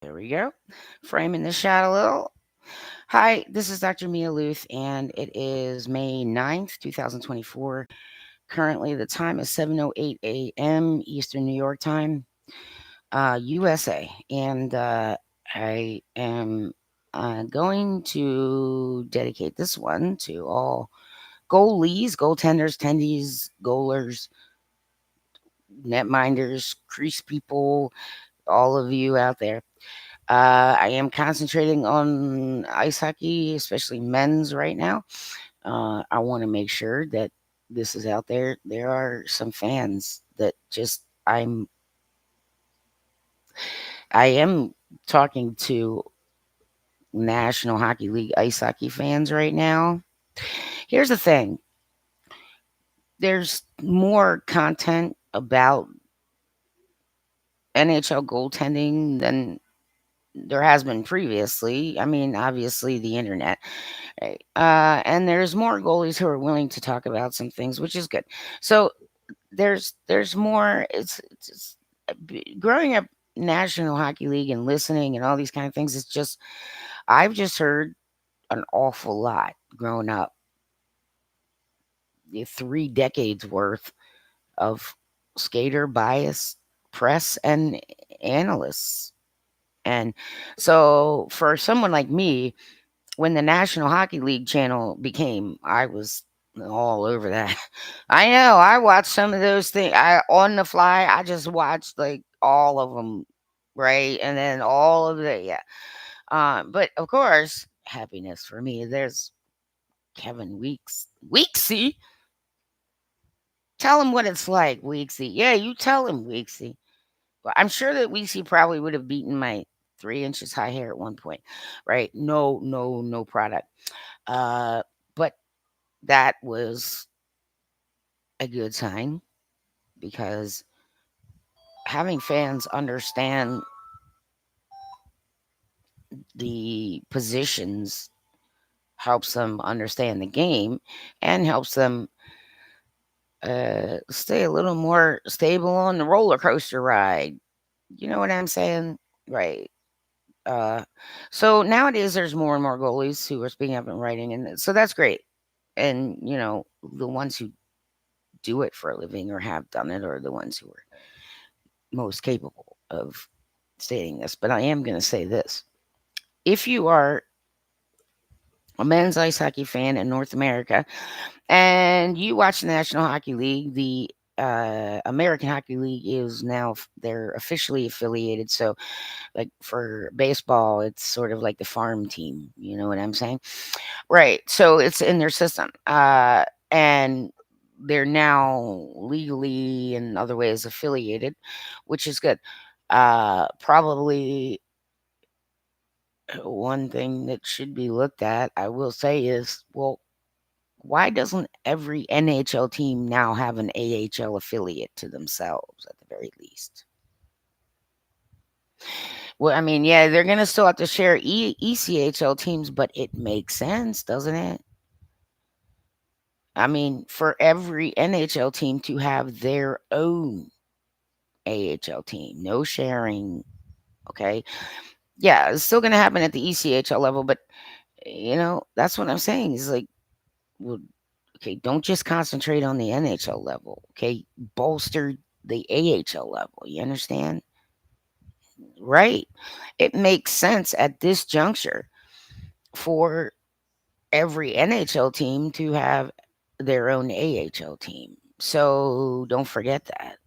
There we go. Framing the shot a little. Hi, this is Dr. Mia Luth, and it is May 9th, 2024. Currently, the time is 7:08 a.m. Eastern New York time, USA. And I am going to dedicate this one to all goalies, goaltenders, tendies, goalers, netminders, crease people, all of you out there. I am concentrating on ice hockey, especially men's right now. I want to make sure that this is out there. There are some fans that just I am talking to National Hockey League ice hockey fans right now. Here's the thing. There's more content about NHL goaltending than there has been previously. I mean, obviously the internet. Right. And there's more goalies who are willing to talk about some things, which is good. So there's more. Growing up National Hockey League and listening and all these kind of things. It's just I've just heard an awful lot growing up. 3 decades worth of skater bias press and analysts. And so for someone like me, when the National Hockey League channel became, I was all over that. I know. I watched some of those things. I on the fly. I just watched like all of them, right, and then all of the yeah. But of course, happiness for me. There's Kevin Weeks. Weeksy, tell him what it's like, Weeksy. Yeah, you tell him, Weeksy. But I'm sure that Weeksy probably would have beaten my 3 inches high hair at one point, right? No, no, no product. But that was a good sign because having fans understand the positions helps them understand the game and helps them stay a little more stable on the roller coaster ride. You know what I'm saying? Right. Uh, so nowadays there's more and more goalies who are speaking up and writing, and so that's great. And the ones who do it for a living or have done it are the ones who are most capable of stating this. But I am going to say this: if you are a men's ice hockey fan in North America and you watch the National Hockey League, the American Hockey League is now they're officially affiliated. So, like for baseball, it's sort of like the farm team. You know what I'm saying? Right. So it's in their system, and they're now legally and other ways affiliated, which is good. Probably one thing that should be looked at, I will say, is well, why doesn't every NHL team now have an AHL affiliate to themselves at the very least? Well, I mean, yeah, they're gonna still have to share ECHL teams, but it makes sense, doesn't it? I mean, for every NHL team to have their own AHL team, no sharing. Okay, yeah, it's still gonna happen at the ECHL level, but that's what I'm saying. Is like, well, okay, don't just concentrate on the NHL level. Okay, bolster the AHL level. You understand? Right. It makes sense at this juncture for every NHL team to have their own AHL team. So don't forget that.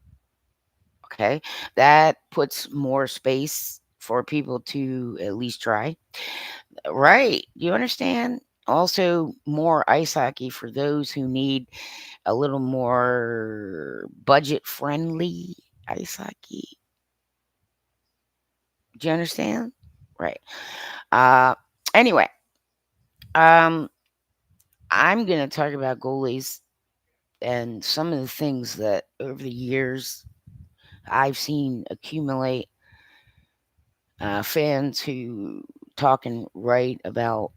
Okay. That puts more space for people to at least try. Right. You understand? Also, more ice hockey for those who need a little more budget friendly ice hockey. Do you understand? Right. Uh, anyway, um, I'm going to talk about goalies and some of the things that over the years I've seen accumulate, fans who talk and write about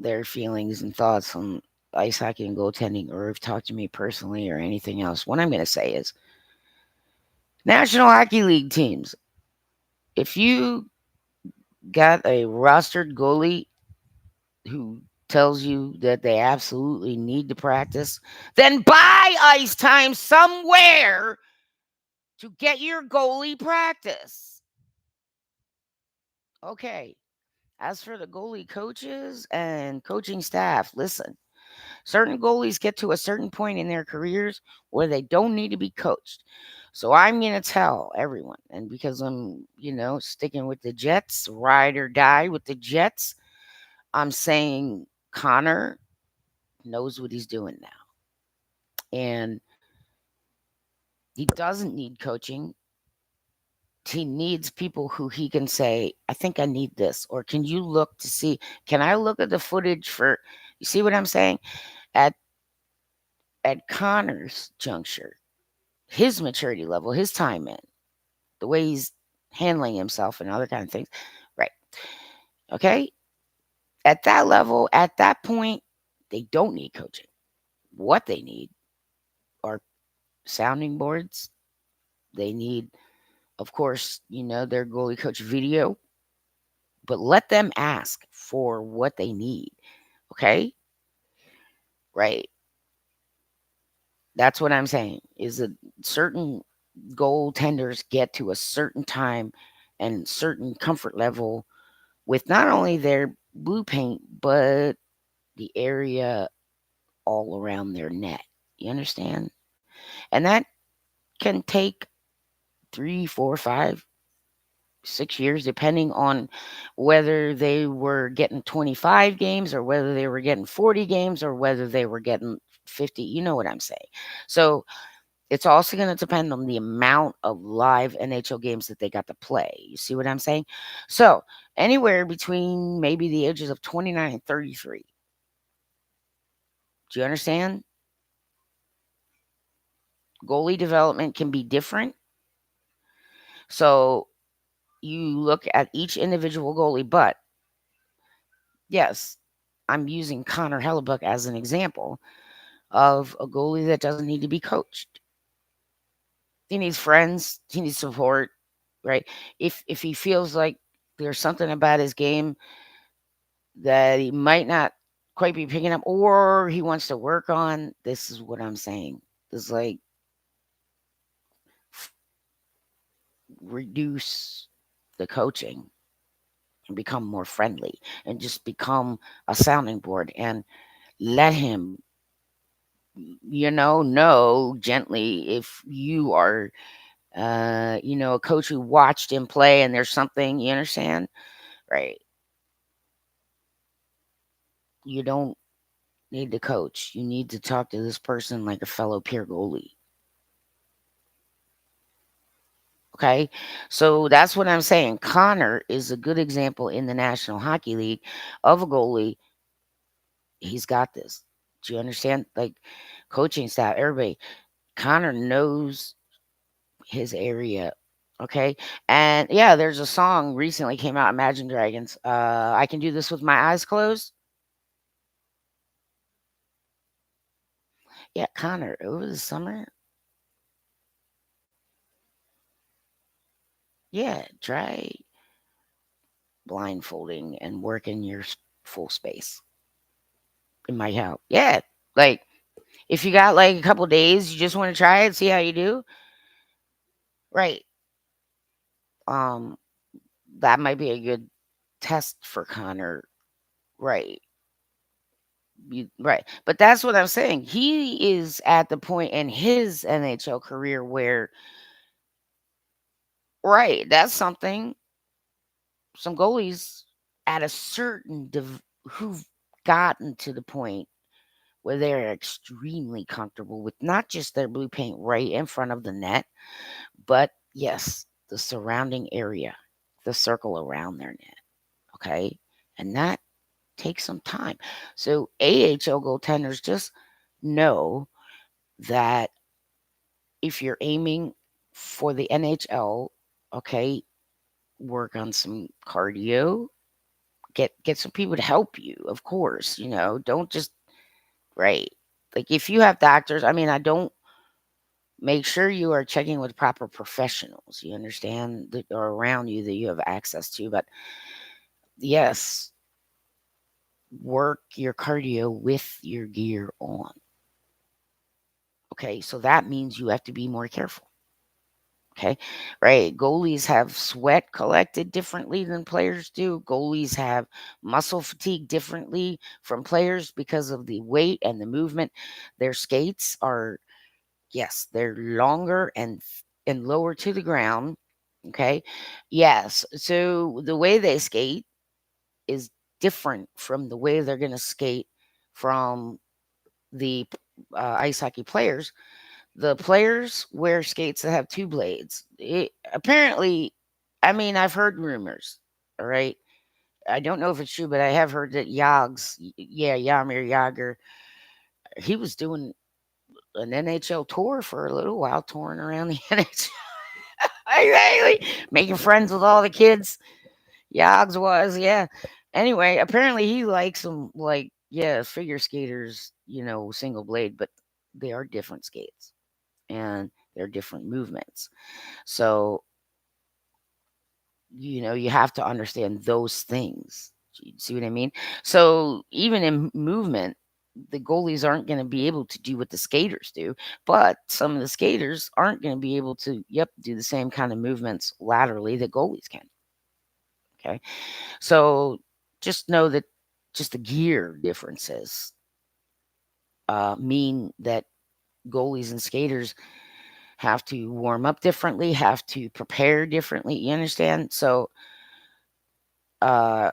their feelings and thoughts on ice hockey and goaltending, or have talked to me personally or anything else. What I'm going to say is National Hockey League teams, If you got a rostered goalie who tells you that they absolutely need to practice, then buy ice time somewhere to get your goalie practice. Okay. As for the goalie coaches and coaching staff, listen, certain goalies get to a certain point in their careers where they don't need to be coached. So I'm going to tell everyone, and because I'm, sticking with the Jets, ride or die with the Jets, I'm saying Connor knows what he's doing now. And he doesn't need coaching. He needs people who he can say, I think I need this. Or can you look to see, can I look at the footage for, you see what I'm saying? At, at Connor's juncture, his maturity level, his time in, the way he's handling himself and other kind of things. Right. Okay. At that level, at that point, they don't need coaching. What they need are sounding boards. They need, of course, their goalie coach video, but let them ask for what they need. Okay. Right. That's what I'm saying is that certain goaltenders get to a certain time and certain comfort level with not only their blue paint, but the area all around their net. You understand? And that can take 3, 4, 5, 6 years, depending on whether they were getting 25 games or whether they were getting 40 games or whether they were getting 50. You know what I'm saying? So it's also going to depend on the amount of live NHL games that they got to play. You see what I'm saying? So anywhere between maybe the ages of 29 and 33. Do you understand? Goalie development can be different. So you look at each individual goalie, but yes, I'm using Connor Hellebuck as an example of a goalie that doesn't need to be coached. He needs friends, he needs support, right? If he feels like there's something about his game that he might not quite be picking up or he wants to work on, this is what I'm saying. It's like reduce the coaching and become more friendly and just become a sounding board and let him know gently if you are a coach who watched him play and there's something, you understand, right? You don't need to coach, you need to talk to this person like a fellow peer goalie. Okay, so that's what I'm saying. Connor is a good example in the National Hockey League of a goalie. He's got this. Do you understand? Like coaching staff, everybody. Connor knows his area. Okay. And yeah, there's a song recently came out, Imagine Dragons. I can do this with my eyes closed. Yeah, Connor, over the summer. Yeah, try blindfolding and work in your full space. It might help. Yeah. Like if you got like a couple days, you just want to try it, see how you do. Right. Um, that might be a good test for Connor. Right. Right. But that's what I'm saying. He is at the point in his NHL career where, right, that's something some goalies at a certain who've gotten to the point where they're extremely comfortable with not just their blue paint right in front of the net, but yes, the surrounding area, the circle around their net. Okay. And that takes some time. So AHL goaltenders just know that if you're aiming for the NHL, okay, work on some cardio, get some people to help you, of course, don't just right. Like if you have doctors, I mean, I don't Make sure you are checking with proper professionals. You understand that are around you that you have access to. But yes, work your cardio with your gear on. Okay, so that means you have to be more careful. Okay, right. Goalies have sweat collected differently than players do. Goalies have muscle fatigue differently from players because of the weight and the movement. Their skates are, yes, they're longer and lower to the ground. Okay, yes. So the way they skate is different from the way they're going to skate from the ice hockey players. The players wear skates that have two blades. Apparently, I mean, I've heard rumors. All right. I don't know if it's true, but I have heard that yeah, Yamir Yager, he was doing an NHL tour for a little while, touring around the NHL, exactly, making friends with all the kids. Yogs was, yeah. Anyway, apparently he likes them, like, yeah, figure skaters, single blade, but they are different skates and they're different movements. So, you have to understand those things. You see what I mean? So, even in movement, the goalies aren't going to be able to do what the skaters do, but some of the skaters aren't going to be able to, yep, do the same kind of movements laterally that goalies can. Okay. So, just know that just the gear differences mean that goalies and skaters have to warm up differently, have to prepare differently. You understand? So, uh,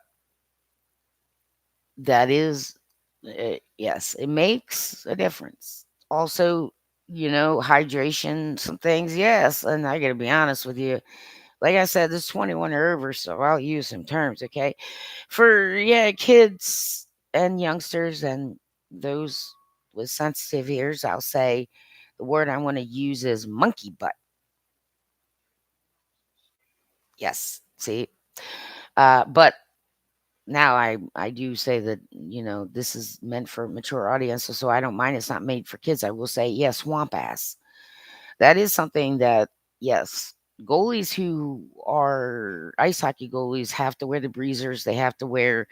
that is, yes, it makes a difference. Also, hydration, some things, yes. And I got to be honest with you. Like I said, this 21 or over, so I'll use some terms, okay? For, yeah, kids and youngsters and those with sensitive ears, I'll say the word I want to use is monkey butt. Yes. See? But now I do say that, this is meant for mature audiences, so I don't mind it's not made for kids. I will say, yes, swamp ass. That is something that, yes, goalies who are ice hockey goalies have to wear the breezers. They have to wear,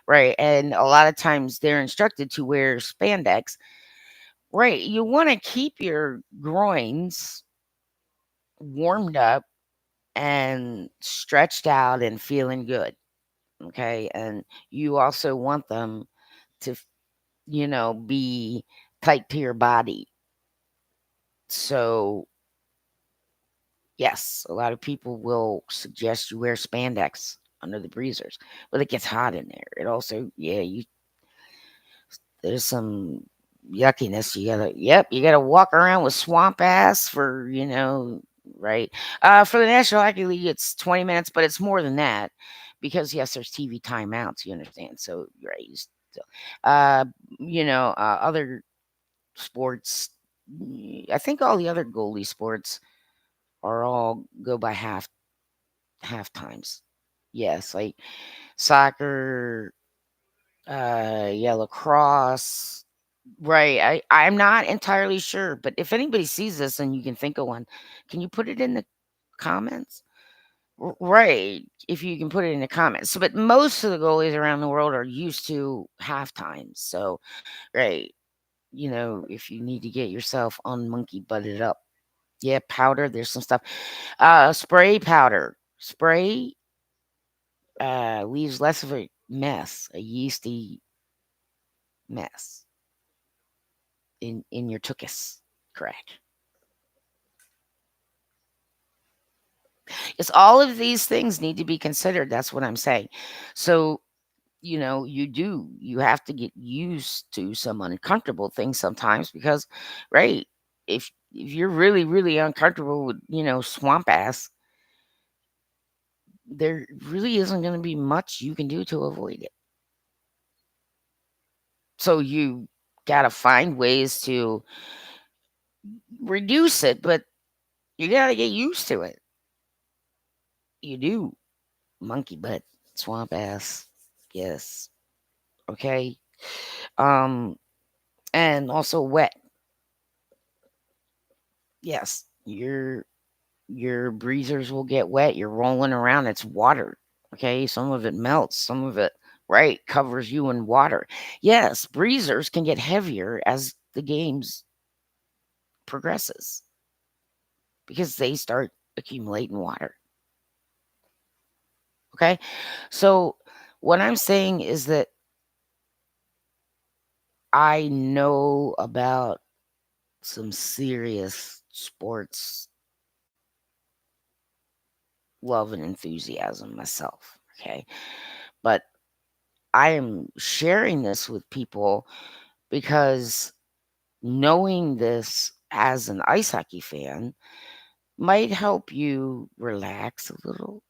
right. And a lot of times they're instructed to wear spandex. Right. You want to keep your groins warmed up and stretched out and feeling good. Okay. And you also want them to, be tight to your body. So, yes, a lot of people will suggest you wear spandex under the breezers, but it gets hot in there. It also, yeah, there's some yuckiness. You gotta walk around with swamp ass for, right. For the National Hockey League, it's 20 minutes, but it's more than that because, yes, there's TV timeouts. You understand? So, right. Uh, other sports, I think all the other goalie sports are all go by half times. Yes, like soccer, yeah, lacrosse. Right. I'm not entirely sure, but if anybody sees this and you can think of one, can you put it in the comments? Right. If you can put it in the comments. So, but most of the goalies around the world are used to half times. So, right. If you need to get yourself on monkey butted up. Yeah, powder. There's some stuff. Spray powder. Spray leaves less of a mess, a yeasty mess in your tuchus. Correct. It's all of these things need to be considered. That's what I'm saying. So, you have to get used to some uncomfortable things sometimes because, right, if you're really, really uncomfortable with, swamp ass, there really isn't going to be much you can do to avoid it. So you got to find ways to reduce it, but you got to get used to it. You do. Monkey butt, swamp ass. Yes. Okay. Um, and also wet. Yes, your breezers will get wet. You're rolling around. It's water. Okay, some of it melts. Some of it, right, covers you in water. Yes, breezers can get heavier as the games progresses because they start accumulating water. Okay, so what I'm saying is that I know about some serious sports love and enthusiasm myself. Okay. But I am sharing this with people because knowing this as an ice hockey fan might help you relax a little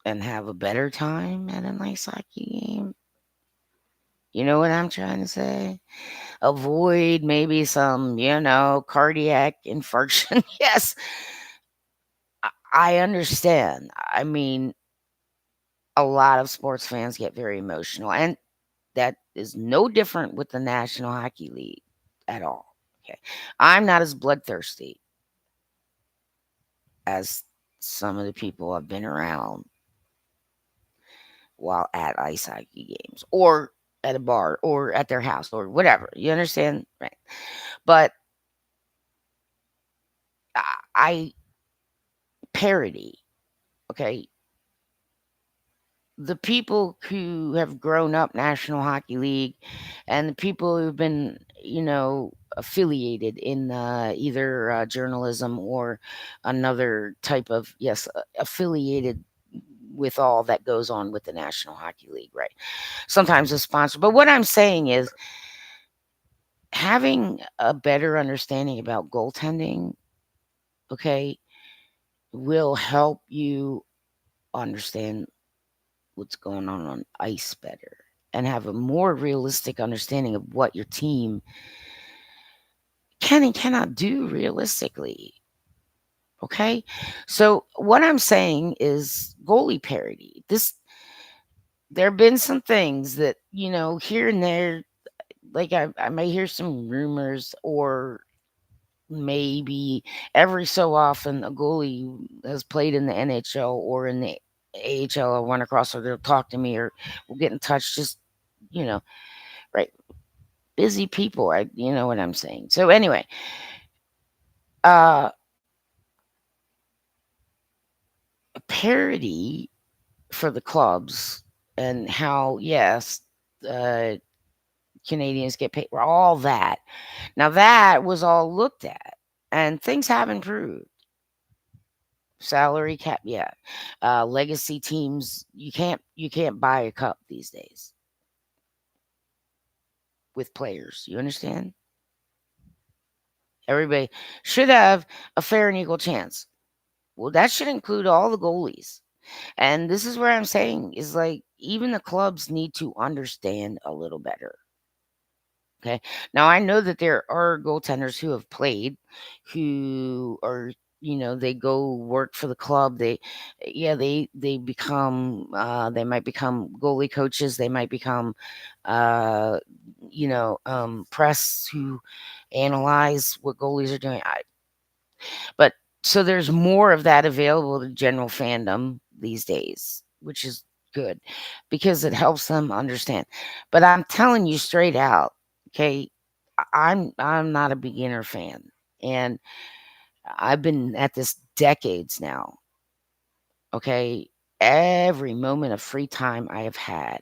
and have a better time at an ice hockey game. You know what I'm trying to say? Avoid maybe some, cardiac infarction. Yes, I understand. I mean, a lot of sports fans get very emotional, and that is no different with the National Hockey League at all. Okay. I'm not as bloodthirsty as some of the people I've been around while at ice hockey games or at a bar or at their house or whatever. You understand? Right. But I parody, okay? The people who have grown up National Hockey League and the people who've been, affiliated in either journalism or another type of, yes, affiliated with all that goes on with the National Hockey League, right? Sometimes a sponsor. But what I'm saying is having a better understanding about goaltending, okay, will help you understand what's going on ice better and have a more realistic understanding of what your team can and cannot do realistically. Okay. So what I'm saying is goalie parity. There have been some things that, here and there, like I may hear some rumors or maybe every so often a goalie has played in the NHL or in the AHL or run across or they'll talk to me or we'll get in touch just, you know, right. Busy people, you know what I'm saying. So anyway, uh parity for the clubs and how yes, uh Canadians get paid, all that. Now that was all looked at and things have improved. Salary cap, yeah. Legacy teams, you can't buy a cup these days with players. You understand? Everybody should have a fair and equal chance. Well, that should include all the goalies. And this is where I'm saying is like even the clubs need to understand a little better. Okay. Now I know that there are goaltenders who have played who are they go work for the club. They become they might become goalie coaches. They might become uh press who analyze what goalies are doing. But so there's more of that available to general fandom these days, which is good because it helps them understand. But I'm telling you straight out, okay, I'm not a beginner fan. And I've been at this decades now. Okay. Every moment of free time I have had,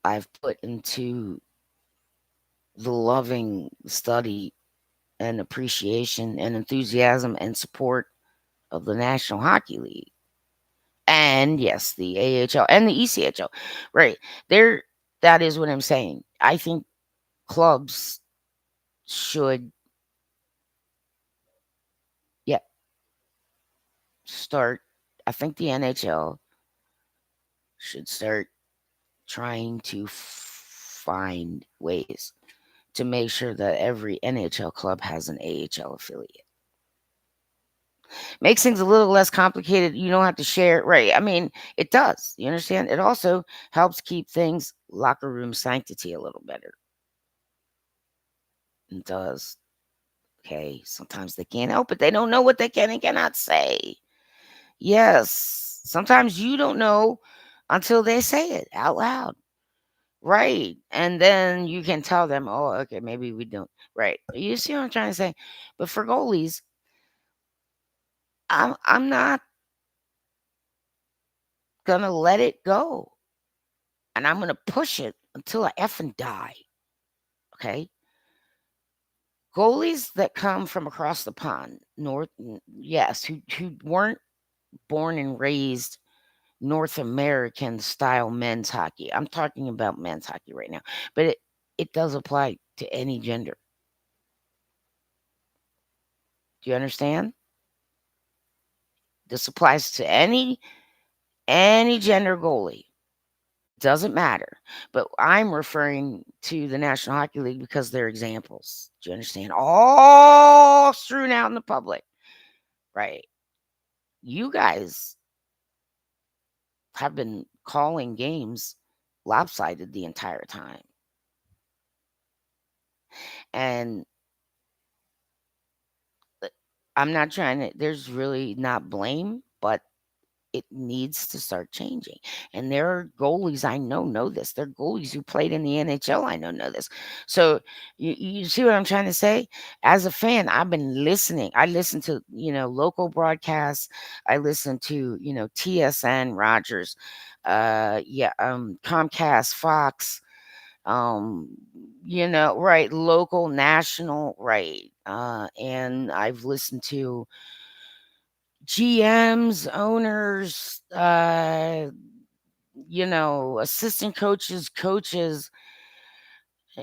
I've put into the loving study and appreciation and enthusiasm and support of the National Hockey League. And yes, the AHL and the ECHL. Right. There that is what I'm saying. I think clubs should yeah, start I think the NHL should start trying to find ways to make sure that every NHL club has an AHL affiliate. Makes things a little less complicated. You don't have to share, right? I mean, it does. You understand? It also helps keep things locker room sanctity a little better. It does. Okay. Sometimes they can't help it. They don't know what they can and cannot say. Yes. Sometimes you don't know until they say it out loud. Right. And then you can tell them, oh, okay, maybe we don't. Right. You see what I'm trying to say? But for goalies, I'm not gonna let it go. And I'm gonna push it until I effing die. Okay. Goalies that come from across the pond, yes, who weren't born and raised North American style men's hockey. I'm talking about men's hockey right now, but it does apply to any gender. Do you understand? This applies to any gender goalie. Doesn't matter. But I'm referring to the National Hockey League because they're examples. Do you understand? All strewn out in the public. Right. You guys have been calling games lopsided the entire time. And I'm not trying to, there's really not blame, but it needs to start changing. And there are goalies I know this. There are goalies who played in the NHL I know this. So you see what I'm trying to say? As a fan, I've been listening. I listen to, local broadcasts. I listen to, TSN, Rogers, Comcast, Fox, um, right, local, national, right. And I've listened to GMs, owners, assistant coaches, coaches,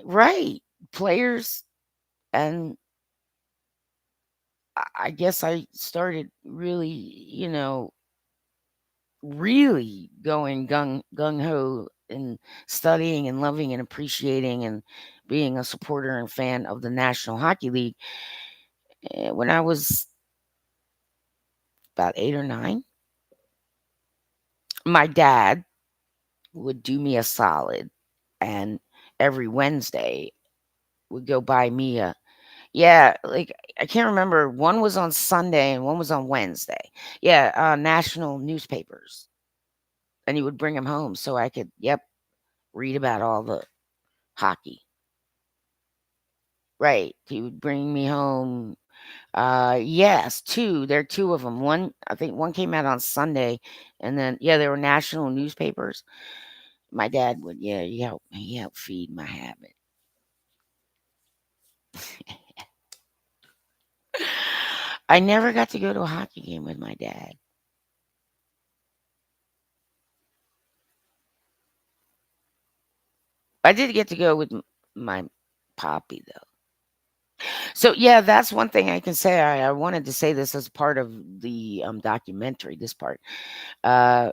right, players, and I guess I started really, really going gung ho and studying and loving and appreciating and being a supporter and fan of the National Hockey League when I was about 8 or 9. My dad would do me a solid, and every Wednesday would go buy me a yeah, like I can't remember. One was on Sunday and one was on Wednesday. Yeah, national newspapers, and he would bring them home so I could, read about all the hockey. Right, he would bring me home. Yes, two. There are two of them. One, I think, one came out on Sunday, and then they were national newspapers. My dad would, he helped feed my habit. I never got to go to a hockey game with my dad. I did get to go with my poppy though. So yeah, that's one thing I can say. I wanted to say this as part of the documentary. This part, uh,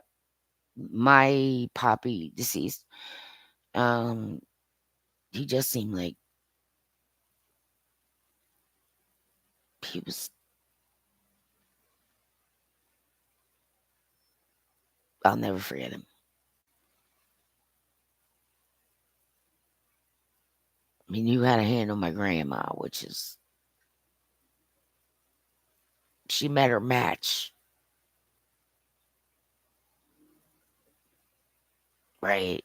my poppy deceased. Um, he just seemed like he was. I'll never forget him. I mean, you had a hand on my grandma, which is she met her match, right?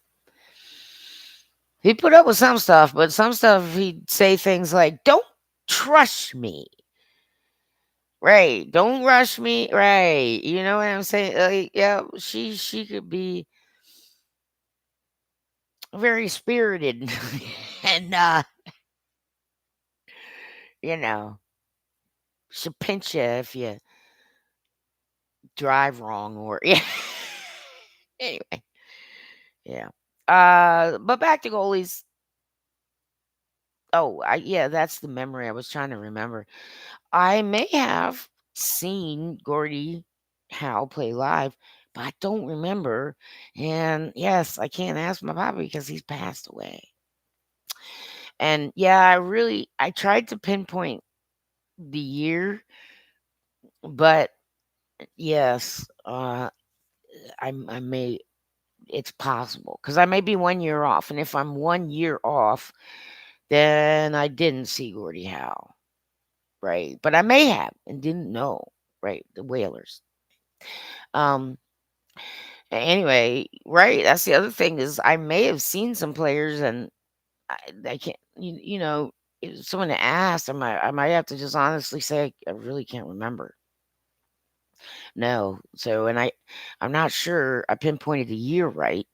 He put up with some stuff, but some stuff he'd say things like, "Don't trust me." Right. Don't rush me. Right. You know what I'm saying? Like, yeah, she could be very spirited and you know, she'll pinch you if you drive wrong or yeah. Anyway, yeah. But back to goalies. Oh, that's the memory I was trying to remember. I may have seen Gordie Howe play live, but I don't remember. And yes, I can't ask my papa because he's passed away. And yeah, I tried to pinpoint the year, but yes, I may it's possible because I may be 1 year off, and if I'm 1 year off, then I didn't see Gordie Howe. right? But I may have and didn't know, right? The Whalers. Um, anyway, right? That's the other thing is I may have seen some players and I can't, if someone asked, I might have to just honestly say I really can't remember. No. So, and I'm not sure I pinpointed the year right.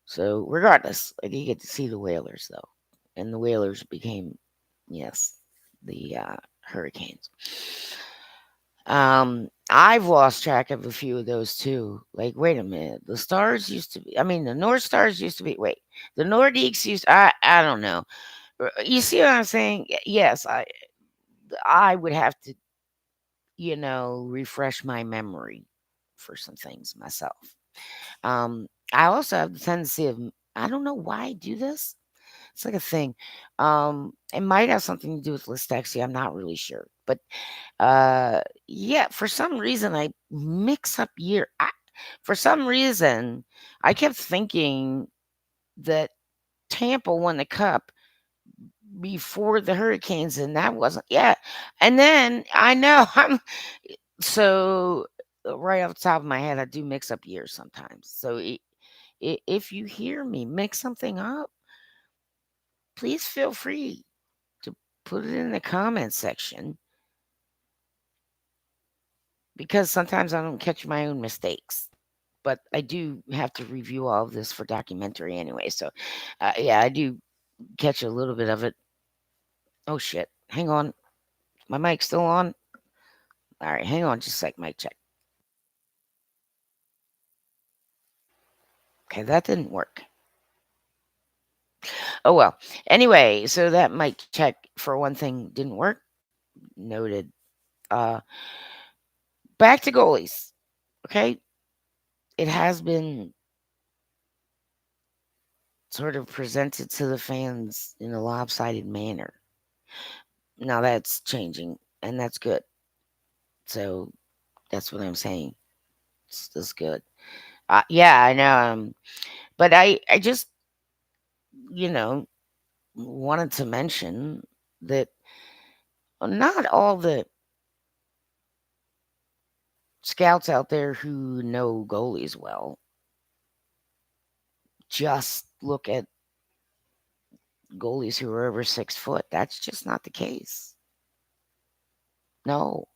So, regardless, I did get to see the Whalers though, and the Whalers became, yes, the Hurricanes. I've lost track of a few of those too. Like, wait a minute, the Stars used to be. I mean, the North Stars used to be. Wait, the Nordiques used. I don't know. You see what I'm saying? Yes, I would have to, refresh my memory for some things myself. I also have the tendency of I don't know why I do this. It's like a thing. It might have something to do with dyslexia. I'm not really sure, but yeah, for some reason I mix up for some reason, I kept thinking that Tampa won the cup before the Hurricanes, and that wasn't. Yeah, and then I know so right off the top of my head, I do mix up years sometimes. So if you hear me mix something up, please feel free to put it in the comment section because sometimes I don't catch my own mistakes. But I do have to review all of this for documentary anyway. So, yeah, I do catch a little bit of it. Oh shit! Hang on, my mic's still on. All right, hang on, just a sec. Mic check. Okay, that didn't work. Oh well. Anyway, so that mic check for one thing didn't work. Noted. Uh, back to goalies. Okay, it has been sort of presented to the fans in a lopsided manner. Now that's changing, and that's good. So that's what I'm saying. That's good. Yeah, I know. But I just, you know, wanted to mention that not all the scouts out there who know goalies well just look at goalies who are over 6 foot. That's just not the case. No.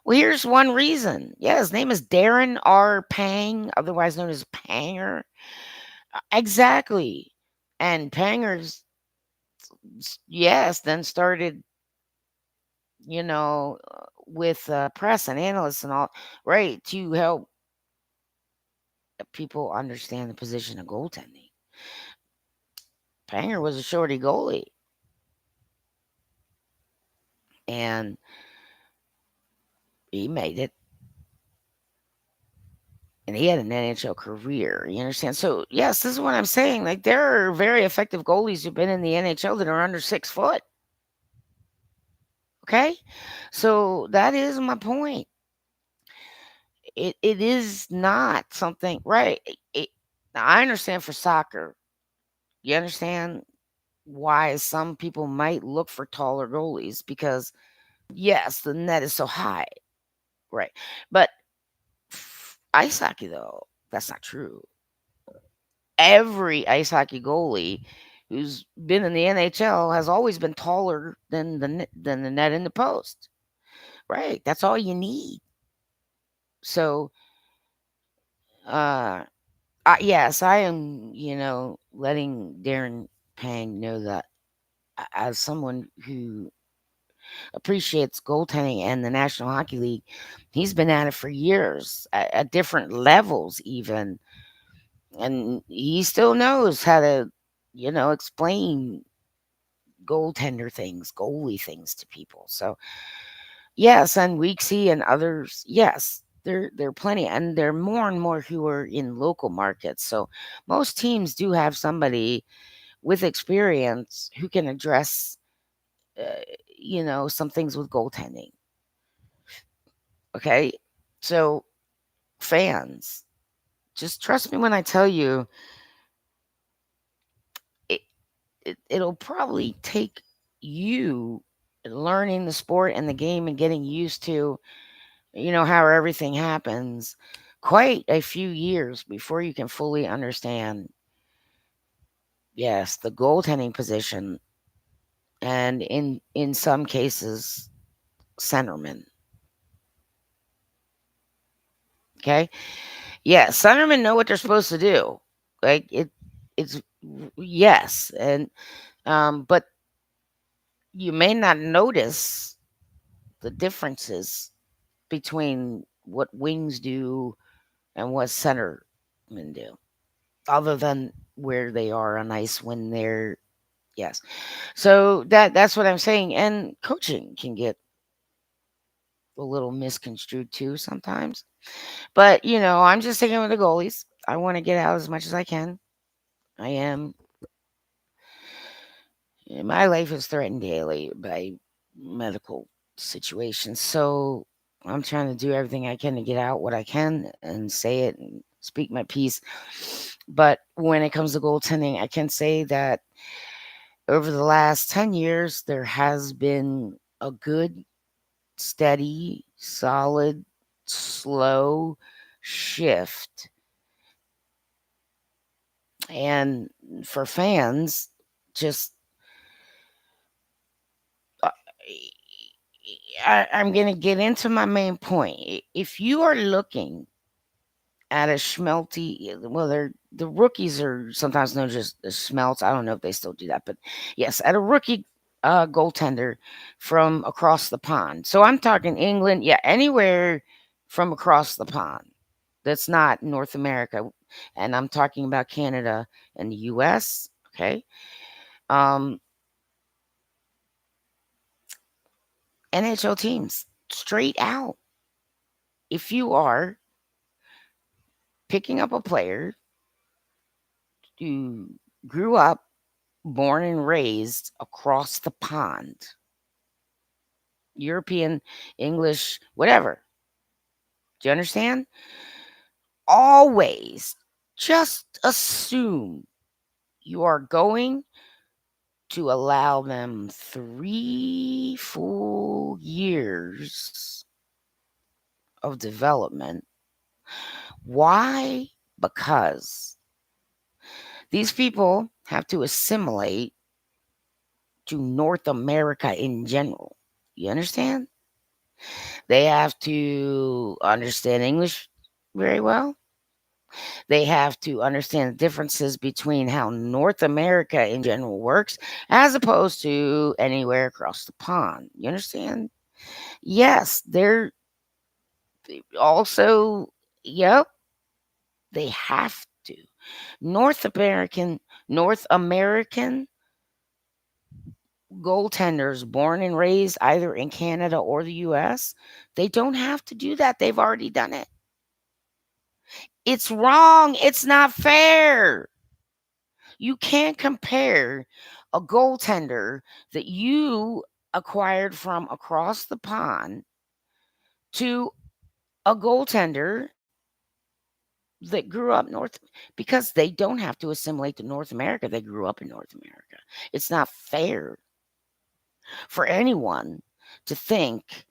Well, here's one reason. Yeah, his name is Darren R. Pang, otherwise known as Panger. Exactly. And Panger's, yes, then started, with press and analysts and all, right, to help people understand the position of goaltending. Panger was a shorty goalie, and he made it, and he had an NHL career. You understand? So, yes, this is what I'm saying. Like, there are very effective goalies who've been in the NHL that are under 6 foot. Okay, so that is my point. It is not something right. Now I understand for soccer. You understand why some people might look for taller goalies because yes, the net is so high, right? But ice hockey though, that's not true. Every ice hockey goalie who's been in the NHL has always been taller than than the net in the post. Right? That's all you need. So, uh yes, I am, letting Darren Pang know that as someone who appreciates goaltending and the National Hockey League, he's been at it for years at different levels, even. And he still knows how to, explain goaltender things, goalie things to people. So, yes, and Weeksy and others, yes, there are plenty, and there are more and more who are in local markets. So most teams do have somebody with experience who can address, some things with goaltending. Okay, so fans, just trust me when I tell you, it, it'll probably take you. learning the sport and the game and getting used to, how everything happens, quite a few years before you can fully understand, yes, the goaltending position, and in some cases, centerman. Okay, yeah, centermen know what they're supposed to do. Like it's yes, and but you may not notice the differences between what wings do and what centermen do, other than where they are on ice when they're, yes. So that's what I'm saying. And coaching can get a little misconstrued too sometimes. But I'm just sticking with the goalies. I want to get out as much as I can. I am. My life is threatened daily by medical situations. So I'm trying to do everything I can to get out what I can and say it and speak my piece. But when it comes to goaltending, I can say that over the last 10 years, there has been a good, steady, solid, slow shift. And for fans, just uh, I'm going to get into my main point. If you are looking at a schmelty, well, the rookies are sometimes known as the schmelts. I don't know if they still do that, but yes, at a rookie goaltender from across the pond. So I'm talking England, yeah, anywhere from across the pond. That's not North America, and I'm talking about Canada and the U.S. Okay, um, NHL teams straight out. If you are picking up a player who grew up, born and raised across the pond, European, English, whatever. Do you understand? Always just assume you are going to allow them 3 full years of development. Why? Because these people have to assimilate to North America in general. You understand? They have to understand English very well. They have to understand the differences between how North America in general works as opposed to anywhere across the pond. You understand? Yes, they're also, yep, they have to. North American goaltenders born and raised either in Canada or the US, they don't have to do that. They've already done it. It's wrong. It's not fair. You can't compare a goaltender that you acquired from across the pond to a goaltender that grew up north, because they don't have to assimilate to North America. They grew up in North America. It's not fair for anyone to think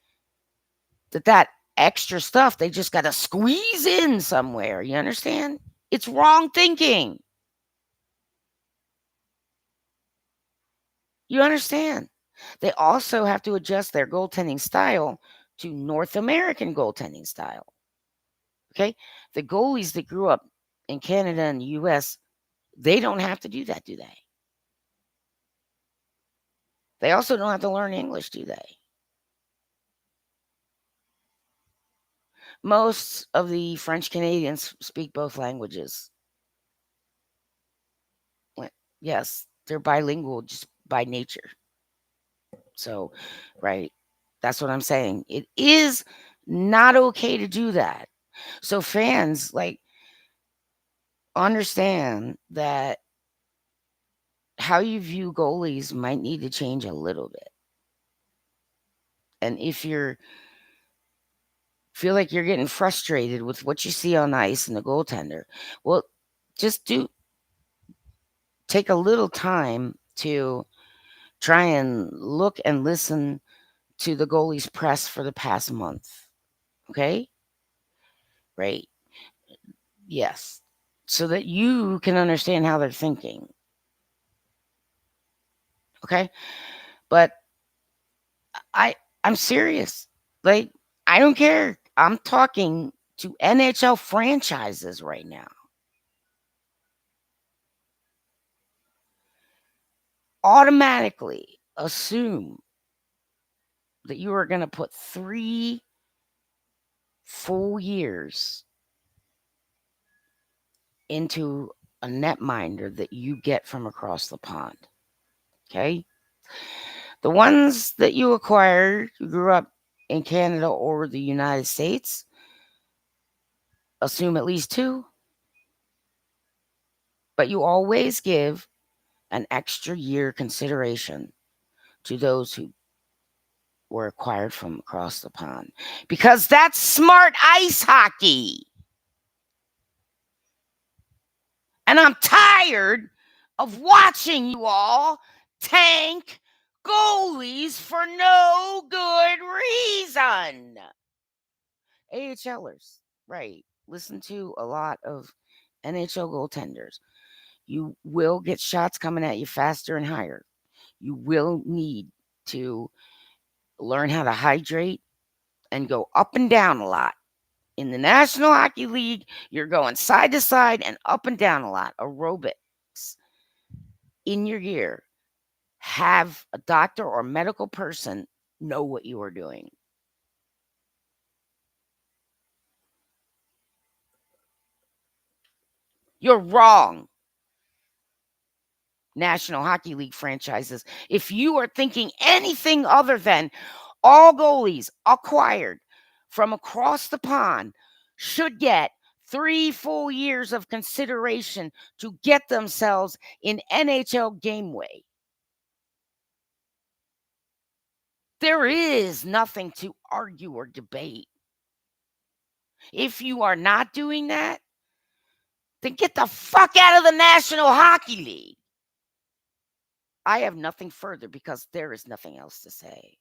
that extra stuff they just got to squeeze in somewhere. You understand? It's wrong thinking. You understand? They also have to adjust their goaltending style to North American goaltending style. Okay? The goalies that grew up in Canada and the US, they don't have to do that, do they? They also don't have to learn English, do they? Most of the French Canadians speak both languages. Yes, they're bilingual just by nature. So, right. That's what I'm saying. It is not okay to do that. So fans understand that how you view goalies might need to change a little bit. And if you feel like you're getting frustrated with what you see on ice and the goaltender, well, just take a little time to Try and look and listen to the goalies press for the past month. Okay? Right. Yes. So that you can understand how they're thinking. Okay? But I I'm serious. Like, I don't care. I'm talking to NHL franchises right now. Automatically assume that you are going to put 3 full years into a netminder that you get from across the pond. Okay? The ones that you acquired, you grew up in Canada or the United States, assume at least 2, but you always give an extra year consideration to those who were acquired from across the pond because that's smart ice hockey. And I'm tired of watching you all tank goalies for no good reason. AHLers, right. Listen to a lot of NHL goaltenders. You will get shots coming at you faster and higher. You will need to learn how to hydrate and go up and down a lot. In the National Hockey League, you're going side to side and up and down a lot. Aerobics in your gear. Have a doctor or medical person know what you are doing. You're wrong, National Hockey League franchises. If you are thinking anything other than all goalies acquired from across the pond should get 3 full years of consideration to get themselves in NHL game way. There is nothing to argue or debate. If you are not doing that, then get the fuck out of the National Hockey League. I have nothing further because there is nothing else to say.